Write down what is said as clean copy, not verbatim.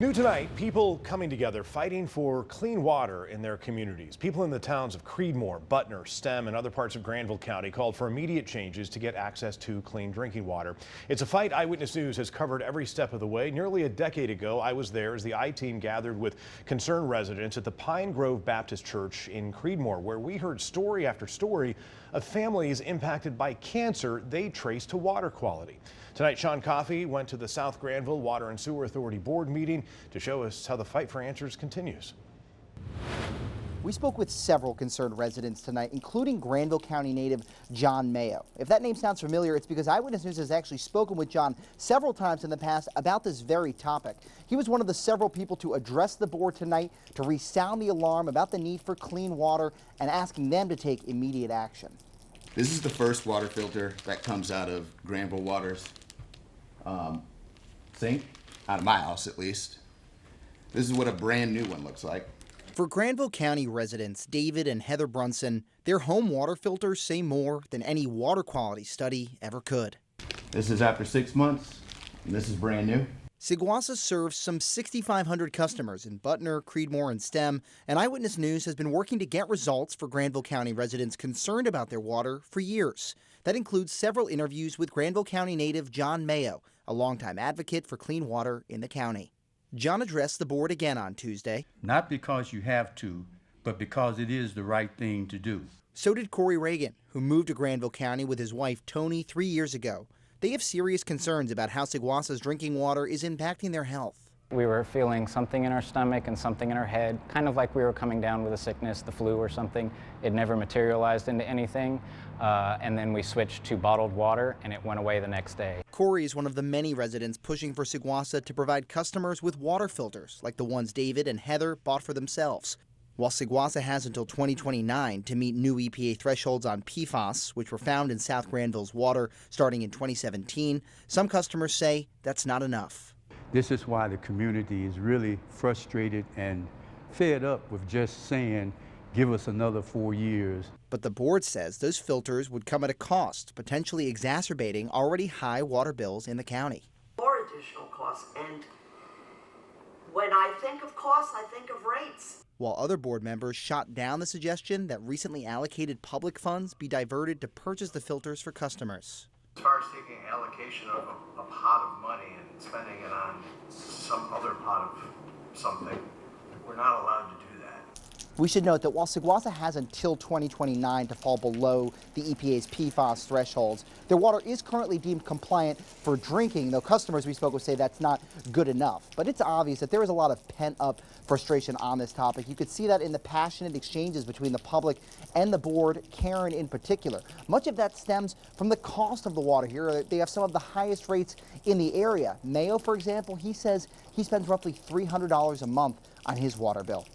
New tonight, people coming together fighting for clean water in their communities. People in the towns of Creedmoor, Butner, Stem, and other parts of Granville County called for immediate changes to get access to clean drinking water. It's a fight Eyewitness News has covered every step of the way. Nearly a decade ago, I was there as the I-Team gathered with concerned residents at the Pine Grove Baptist Church in Creedmoor, where we heard story after story of families impacted by cancer they traced to water quality. Tonight, Sean Coffey went to the South Granville Water and Sewer Authority board meeting to show us how the fight for answers continues. We spoke with several concerned residents tonight, including Granville County native John Mayo. If that name sounds familiar, it's because Eyewitness News has actually spoken with John several times in the past about this very topic. He was one of the several people to address the board tonight to resound the alarm about the need for clean water and asking them to take immediate action. This is the first water filter that comes out of Granville Water's sink, out of my house at least. This is what a brand new one looks like. For Granville County residents David and Heather Brunson, their home water filters say more than any water quality study ever could. This is after 6 months, and this is brand new. Seguasa serves some 6,500 customers in Butner, Creedmoor, and Stem, and Eyewitness News has been working to get results for Granville County residents concerned about their water for years. That includes several interviews with Granville County native John Mayo, a longtime advocate for clean water in the county. John addressed the board again on Tuesday. Not because you have to, but because it is the right thing to do. So did Corey Reagan, who moved to Granville County with his wife Tony 3 years ago. They have serious concerns about how Seguasa's drinking water is impacting their health. We were feeling something in our stomach and something in our head, kind of like we were coming down with a sickness, the flu or something. It never materialized into anything, and then we switched to bottled water, and it went away the next day. Corey is one of the many residents pushing for Seguasa to provide customers with water filters, like the ones David and Heather bought for themselves. While Seguasa has until 2029 to meet new EPA thresholds on PFAS, which were found in South Granville's water starting in 2017, some customers say that's not enough. This is why the community is really frustrated and fed up with just saying, give us another 4 years. But the board says those filters would come at a cost, potentially exacerbating already high water bills in the county. More additional costs, and when I think of costs, I think of rates. While other board members shot down the suggestion that recently allocated public funds be diverted to purchase the filters for customers. As far as taking allocation of a pot of money and spending it on some other pot of something, we're not allowed to do that. We should note that while Seguasa has until 2029 to fall below the EPA's PFAS thresholds, their water is currently deemed compliant for drinking, though customers we spoke with say that's not good enough. But it's obvious that there is a lot of pent-up frustration on this topic. You could see that in the passionate exchanges between the public and the board, Karen in particular. Much of that stems from the cost of the water here. They have some of the highest rates in the area. Mayo, for example, he says he spends roughly $300 a month on his water bill.